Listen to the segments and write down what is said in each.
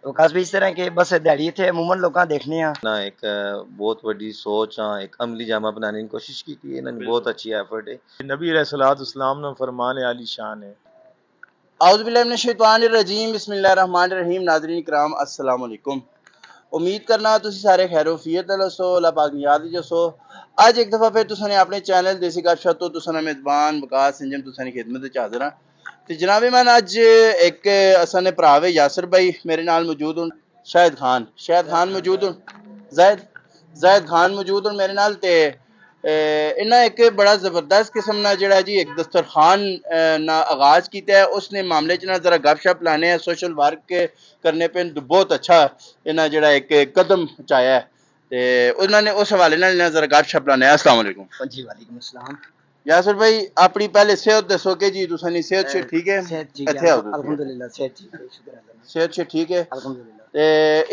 विकास भी इस तरह के बस दिहाड़ी इत्थे अमूमन लोकां देखने आ ना एक बहुत बड़ी सोच हाँ एक अमली जामा बनाने की कोशिश की थी इन्होंने बहुत अच्छी एफर्ट है। नबी अलैहिस्सलाम ने फरमान आली शान है। औज़ुबिल्लाहिमिनश्शैतानिर्रजीम बिस्मिल्लाहिर्रहमानिर्रहीम नाज़रीन इकराम अस्सलाम वालेकुम। उम्मीद करना तुसी सारे खैरोफियत दसो अल्लाह पाक ने याद दसो। अज एक दफ़ा फिर तुसाने अपने चैनल देसी गपशप तो तुसाना मेज़बान वकास संजम तुसानी खिदमत च हाज़िर हां। ते जनाब मैं अज एक असाने भरा वे यासर भाई मेरे नाल मौजूद हूँ, शाहिद खान मौजूद हूँ, जायद खान मौजूद हूँ मेरे नाल। ते इन्हें एक बड़ा जबरदस्त किस्म ना जड़ा जी एक दस्तरखान ना आगाज किया है। उसने मामले च ना जरा गपशप लाने हैं, सोशल वर्क करने पे बहुत अच्छा इन्हें जड़ा एक कदम चाया है। ते उन्होंने उस हवाले नाल जरा गपशप लाने। अस्सलाम वालेकुम जी वालेकुम अस्सलाम। यासर भाई, अपनी पहले सेहत दसो कि जी तुसानी सेहत ठीक है? सेहत ठीक इत्थे है आओ तुसी, अल्हम्दुलिल्लाह सेहत ठीक है शुक्र अल्लाह का सेहत ठीक है। अल्हम्दुलिल्लाह। ते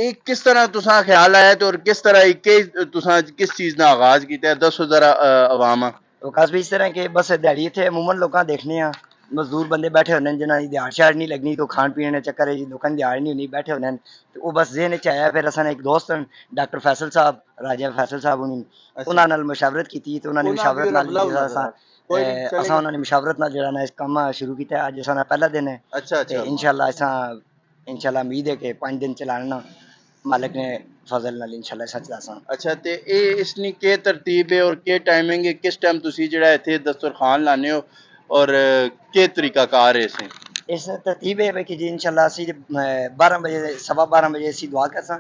एक किस तरह तुसा ख्याल आया तो और किस तरह के तुसा किस चीज ना आगाज किया है, दसो जरा अवाम। विकास भी इस तरह के बस दिहाड़ी इत्थे अमूमन लोकां देखने आ मजदूर बंदे बैठे होने जिन्हां दी दिहाड़ शाड़ नहीं लगनी तो खान पीने चक्कर है जी लोकां दी दिहाड़ नहीं होनी बैठे होने ते ओह बस ज़हन च आया। फिर असां एक दोस्त न डॉक्टर फैसल साहब राजा फैसल साहब उन्हां नाल मशावरत कीती ते उन्हां ने मशावरत नाल असां असां उन्हां ने मशावरत नाल जेह्ड़ा ना इस कम्म शुरू कीता। अज असां दा पैह्ला दिन है अच्छा ते अच्छा इंशाल्लाह उम्मीद है कि 5 दिन चलाना मालिक ने फजल नाल इंशाल्लाह सच दसां। अच्छा। ते इसनी के तरतीब है और के टाइमिंग है, किस टाइम तुसी जेड़ा इत्थे दस्तरखान लाने हो और के तरीकाकार है इसे? इस तरतीब है कि जी इंशाल्लाह असी 12 बजे सवा 12 बजे असी दुआ करसां।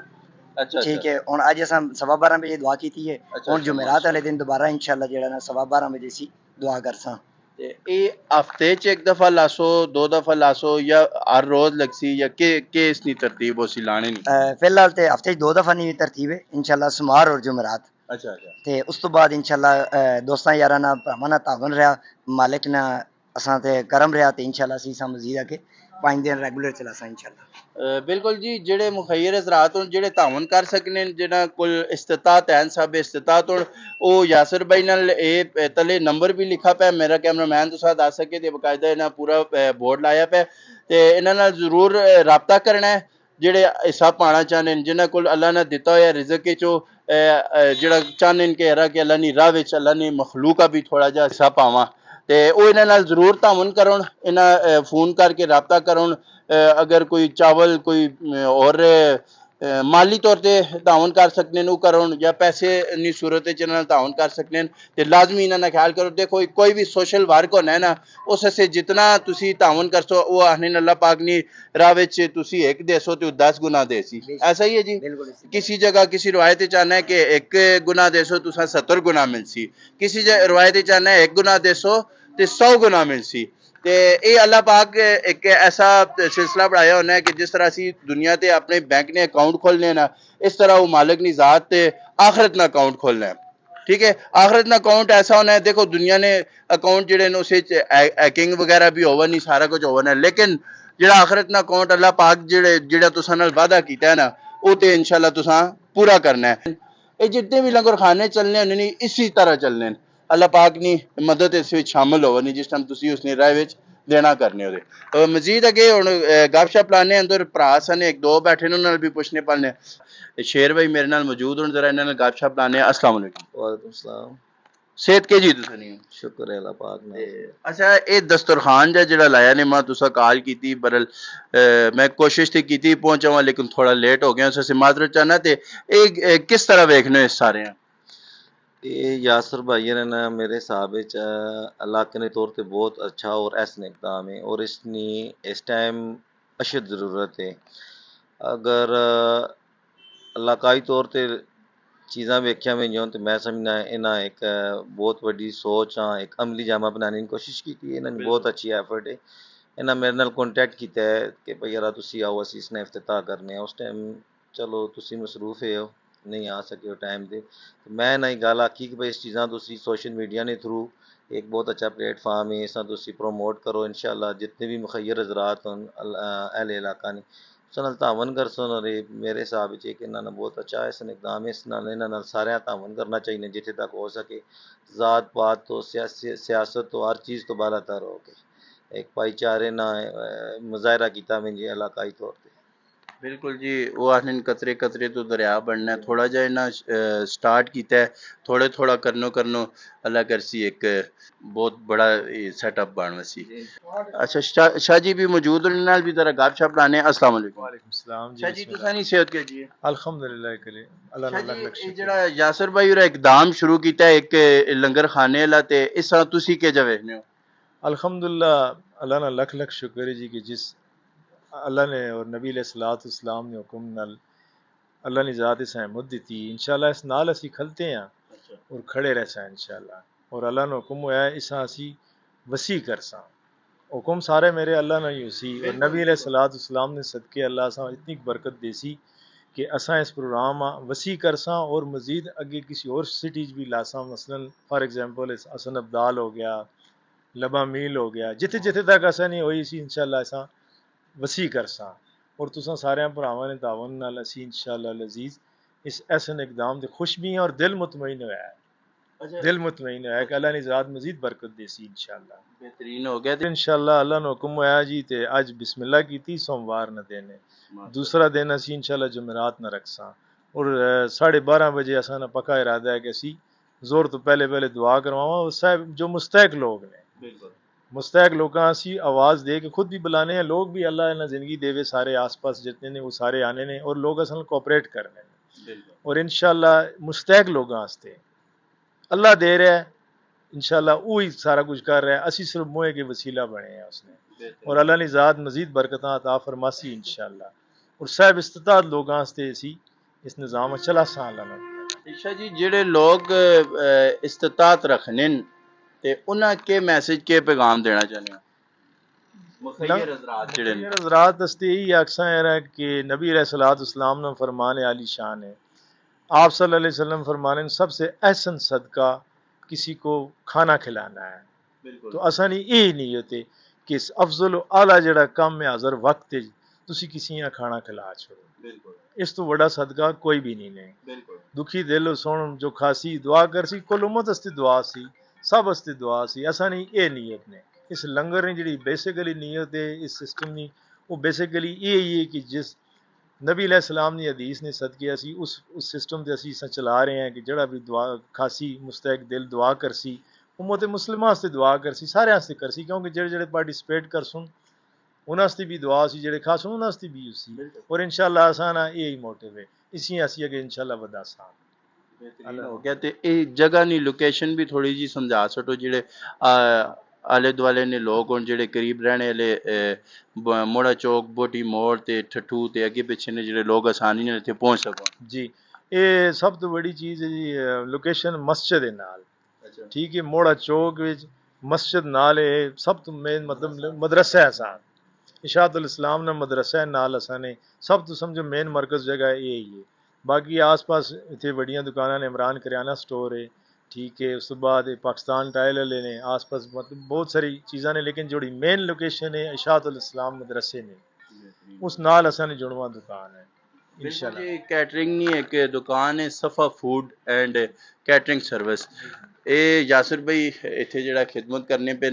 अच्छा अच्छा ठीक है हुण अज असां सवा 12 बजे दुआ की है। अच्छा हुण अच्छा जुमेरात वाले दिन दोबारा इंशाल्लाह जेड़ा ना सवा 12 बजे असी दुआ करसां। ते हफ्ते च एक दफा लासो, दो दफा लासो या हर रोज लगसी या के इसनी तरतीब होसी लाने नी? फिलहाल ते हफ्ते च 2 दफा नहीं तरतीब है इंशाल्लाह सुमार और जुमेरात। अच्छा अच्छा ते उस तो बाद इंशाल्लाह दोस्तां यारां नाल भरावां नाल तावन रहा मालिक ने असां ते करम रहा ते इंशाल्लाह असी इसा मजीद आके 5 दिन रेगुलर चलासां इंशाल्लाह। बिल्कुल जी। जेड़े मुखैर हजरात होन जेड़े तावन कर सकने जिन्हां कोल इस्तिताअत है, सब इस्तिताअत होन, ओह यासर भाई नाल तले नंबर भी लिखा पे, मेरा कैमरामैन तुसा दस सके ते बकायदा इन्हां पूरा बोर्ड लाया पे ते इन्हां नाल जरूर राबता करना है। जेड़े हिस्सा पाना चाहने जिन्हां कोल अल्लाह ने दिता होया रिज़क विच जेड़ा चाहने कि यरा कि अल्लाह नी राह विच अल्लाह नी मखलूका भी थोड़ा जिहा हिस्सा पावां ते ओह इन्हां नाल जरूर तावन करन। इन्हां फोन करके राबता करन। अगर कोई चावल कोई और माली तौर पर तावन कर सकते हैं करन या पैसे नी सूरत तावन कर सकते हैं तो लाजमी इन्होंने ख्याल करो। देखो कोई भी सोशल वर्क होना है ना उस से जितना तुसी तावन करसो वो आखने अल्लाह पाक नी राह विच तुसी एक देसो तो 10 गुना देसी। ऐसा ही है जी। किसी जगह किसी रवायत चाहना है कि एक गुना देसो तुसा 70 गुना मिलसी, किसी रवायत चाहना है एक गुना देसो तो 100 गुना मिलसी। ते ये अल्लाह पाक एक ऐसा सिलसिला बनाया होना है कि जिस तरह असी दुनिया ते अपने बैंक ने अकाउंट खोलने ना इस तरह वो मालिक नी जात ते आखरत ना अकाउंट खोलना है। ठीक है, आखरत ना अकाउंट ऐसा होना है। देखो दुनिया ने अकाउंट जेड़े ने उसे हैकिंग वगैरह भी होवन नहीं, सारा कुछ होवन है, लेकिन जेड़ा आखरत ना अकाउंट अल्लाह पाक जेड़ा तुसा नाल वादा कीता है ना वो ते इंशाल्लाह तुसा पूरा करना है। ये जितने भी लंगर खाने चलने होने नी इसी तरह चलने न। अल्लाह पाक नी मदद इस विच शामिल होवनी जिस टाइम तुसी उसने राह विच देना करने ओदे। मजीद अगे हुण गपशप लाने अंदर भरा सन एक दो बैठे ने उन्हां नाल भी पुछने पालने। शेर भाई मेरे नाल मौजूद होन जरा इन्हां नाल गपशप लाने। अस्सलाम वालेकुम। वालेकुम सलाम। सेहत के जी तुसानी? शुक्र है अल्लाह पाक ना। अच्छा ये दस्तरखान जेड़ा लाया ने मैं तुसा कॉल की बरल मैं कोशिश थी की पहुंचावा लेकिन थोड़ा लेट हो गया उससे माजरत चाहना। ते किस तरह वेखने सारे? ये यासर भाई ने ना मेरे हिसाब इलाके के तौर पे बहुत अच्छा और ऐसा इकदाम है और इसनी इस टाइम अशद ज़रूरत है। अगर इलाकाई तौर पे चीज़ां वेख्या में जो तो मैं समझना इन्हें एक बहुत बड़ी सोच हाँ एक अमली जामा बनाने की कोशिश की थी। इन्होंने बहुत अच्छी एफर्ट है। इन्हें मेरे नाल कॉन्टैक्ट किया है कि भाई यार तुसी आओ असी इसने इफ्तिताह करने उस टाइम चलो तुसी मसरूफ हो नहीं आ सके हो टाइम दे तो मैं ना गल आखी कि भाई इस चीज़ां तुसी सोशल मीडिया ने थ्रू एक बहुत अच्छा प्लेटफार्म है इसा तुसी प्रमोट करो इंशाल्लाह जितने भी मुखैर हजरात होन अहले इलाका ने उस नाल तावन कर सन और मेरे हिसाब से कि इन्होंने बहुत अच्छा इस इकदाम है इस नाल इन्हां नाल सारियां तावन करना चाहिए जिथे तक हो सके ज़ात पात तो सियासत तो हर चीज़ तो बालातर हो के एक भाईचारे ना मुजाहरा किया मैं जी इलाकाई तौर पर। बिल्कुल जी, वो आखन कतरे कतरे तो दरिया बनना है, थोड़ा जा इन्ना स्टार्ट कीता है, थोड़े थोड़ा करनो करनो अल्लाह करसी एक बहुत बड़ा सेटअप बन वसी। अच्छा शाह जी भी मौजूद उन्हें नाल भी जरा गपशप लाने। अस्सलाम वालेकुम। वालेकुम सलाम जी, शाह जी बिस्मिल्लाह। तुसां दी सेहत के जी? अल्हम्दुलिल्लाह करे अल्लाह शाह ने जी लख लख ये शुक्र जेड़ा यासर भाई होरा इकदाम शुरू कीता है एक लंगर खाने वाला ते इस तरह तुसी के जवेने हो? अल्हम्दुलिल्लाह अल्लाह ना लख लख शुक्र है जी कि जिस अल्लाह ने और नबी अलैहिस्सलाम ने हुक्म नाल अल्लाह ने ज़ात इस हिम्मत दी थी इंशाल्लाह इस नाल असी खलते हैं अच्छा और खड़े रहसा इंशाल्लाह और अल्लाह ने हुक्म होया इसा असी वसी करसा हुक्म सारे मेरे अल्लाह ने ही उसी और बिल्कुल नबी बिल्कुल अलैहिस्सलाम ने सदके अल्लाह सा इतनी बरकत देसी कि असा इस प्रोग्राम वसी करसा और मजीद अगे किसी और सिटीज भी लासा मसलन फॉर एग्जांपल हसन अब्दाल हो गया लबा मील हो गया जिथे जिथे तक असा नहीं हुई सी इंशाल्लाह असा वसी करसा और तुसा सारे भरावां ने तावन नाल असी इंशाल्लाह अजीज इस ऐसन इकदाम से खुश भी हैं और दिल मुतमईन होया है अच्छा दिल मुतमईन होया है कि अल्लाह ने ज़ात मजीद बरकत देसी इंशाल्लाह बेहतरीन हो गया ते इंशाल्लाह अल्लाह ने हुक्म होया जी ते अज बिस्मिल्लाह कीती सोमवार न देने दूसरा दिन असी इंशाल्लाह जुमेरात न रखसा और 12:30 बजे असा ना पक्का इरादा है कि असी जोर तो पहले पहले दुआ करवावा और साहब जो मुस्तैक लोग ने बिल्कुल मुस्तैक लोग असी आवाज़ दे के खुद भी बुलाने हैं लोग भी अल्लाह ने जिंदगी देवे सारे आस पास जितने ने वो सारे आने ने और लोग असल कोऑपरेट करने ने बिल्कुल और इंशाल्लाह मुस्तैक लोगों वास्ते अल्लाह दे रहा है इंशाल्लाह वो ही सारा कुछ कर रहा है असी सिर्फ मोए के वसीला बने हैं उसने और बेहतरीन अल्लाह ने ज़ात मजीद बरकत अता फरमासी इंशाल्लाह और साहब इस्तात लोगों वास्ते इसी इस निज़ाम चला सा अल्लाह ने ईशा जी जेड़े लोग इस्तात रखने न ते उन्हें के मैसेज के पैगाम देना चाहते हैं मुखय्यर हजरात जेड़े न? हजरात दस्ते यही अक्सा है कि नबी अलैहिस्सलाम ने फरमान आली शान है आप सल्लल्लाहु अलैहि वसल्लम फरमाने सबसे एहसन सदका किसी को खाना खिलाना है बिल्कुल तो असा नहीं यही नीयत है कि इस अफजल आला जड़ा कम है हज़र वक्त है तुसी किसी का खाना खिला छोड़ो बिल्कुल इस तो बड़ा सदका कोई भी नहीं ने बिल्कुल दुखी दिल सुन जो खासी दुआ कर सी कुल उम्मत अस्ते दुआ सी सब अस्ते दुआ सी असा नहीं ये नीयत ने इस लंगर ने जी बेसिकली नीयत है इस सिस्टम की वो बेसिकली ये ही है कि जिस नबी अलैहिस्सलाम की हदीस ने सदके असी उस सिस्टम से असी इसा चला रहे हैं कि जड़ा भी दुआ खासी मुस्तैक दिल दुआ कर सी उम्मत मुस्लिमा वास्ते दुआ कर सी सारे वास्ते कर सी क्योंकि जेड़े जेड़े पार्टिसिपेट कर सुन उन्होंने भी दुआ सी जेड़े खास उन्होंने भी उसी और इंशाल्लाह आसाना यही मोटिव है इसी असी अगे इंशाल्लाह वधा सा हो गया ते ये जगह नी लोकेशन भी थोड़ी जी समझा सको जेड़े आले दुआले ने लोग होन जेड़े करीब रहने वाले मोड़ा चौक बोटी मोड़ ते ठठू ते अगे पिछे ने जेड़े लोग आसानी नाल इत्थे पहुंच सकन। जी ये सब तो बड़ी चीज़ है जी लोकेशन मस्जिद है नाल अच्छा ठीक है मोड़ा चौक विच मस्जिद नाल है सब तो मेन मतलब मदरसा है सा इशाअतुल इस्लाम ने मदरसा है नाल असा ने सब तो समझो मेन मरकज जगह यही है बाकी आस पास इतने बड़िया दुकाना ने इमरान करियाना स्टोर है ठीक है उस तो बाद पाकिस्तान टाइल वाले ने आस पास मतलब बहुत सारी चीज़ा ने लेकिन जोड़ी मेन लोकेशन है इशाअतुल इस्लाम मदरसे ने उस नाल असा ने जुड़वा दुकान है बिल्कुल इंशाल्लाह जी कैटरिंग नहीं एक दुकान है सफा फूड एंड कैटरिंग सर्विस ये यासिर भाई इत्थे जेड़ा खिदमत करने पे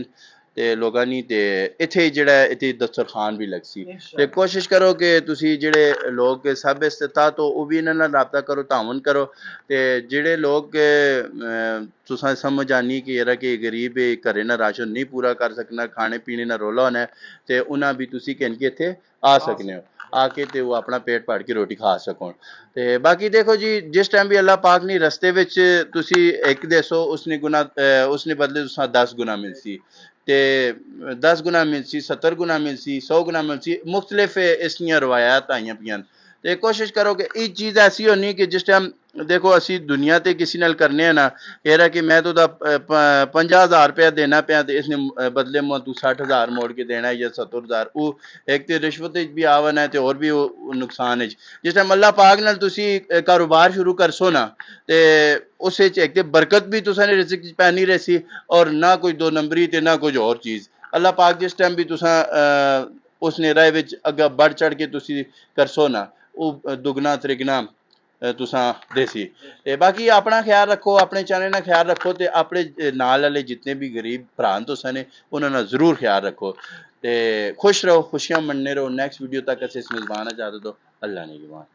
ते लोगां नी ते इत्थे जेड़ा इत्थे दस्तरखान भी लगसी ते कोशिश करो कि तुसी जेड़े लोग सब इस्तात हो वो भी इन्हां नाल राबता करो तावन करो ते जेड़े लोग तुसां समझ आनी कि यरा कि गरीब घरे ना राशन नहीं पूरा कर सकना खाने पीने ना रोला होना ते उन्हां भी तुसी कहनगे इत्थे आ सकने हो आके ते वो अपना पेट फाड़ के रोटी खा सकन ते बाकी देखो जी जिस टाइम भी अल्लाह पाक ने रस्ते विच तुसी एक देसो उसने गुना उसने बदले तुसां 10 गुना मिलसी ते 10 गुना मिलसी 70 गुना मिलसी 100 गुना मिलसी मुख्तलिफ इसलिए रवायात आईयां पियां ते कोशिश करो कि ये चीज़ ऐसी होनी कि जिस टाइम देखो असी दुनिया ते किसी नाल करने हैं ना एरा कि मैं तो 50,000 रुपया देना पाया ते इसने बदले में तू 60,000 मोड़ के देना है या 70,000 वो एक तो रिश्वत भी आवन है ते और भी नुकसान है जिस टाइम अल्लाह पाक नाल तुसी कारोबार शुरू करसो ना ते उस एक ते बरकत भी तुसा ने रिज़्क च पैनी रहसी और ना कोई दो नंबरी ते ना कुछ और चीज़ अल्लाह पाक जिस टाइम भी तुसा उस नेराए विच अग्गे बढ़ चढ़ के तुसी करसो ना वो दुगना त्रिगना तुसां देसी ते बाकी अपना ख्याल रखो अपने चैनल ना ख्याल रखो ते अपने नाल वाले जितने भी गरीब भरा न तुसां ने उन्होंने जरूर ख्याल रखो ते खुश रहो खुशियां मनने रहो नेक्स्ट वीडियो तक अस इस मेजबान इजाजत दो अल्लाह ने जवान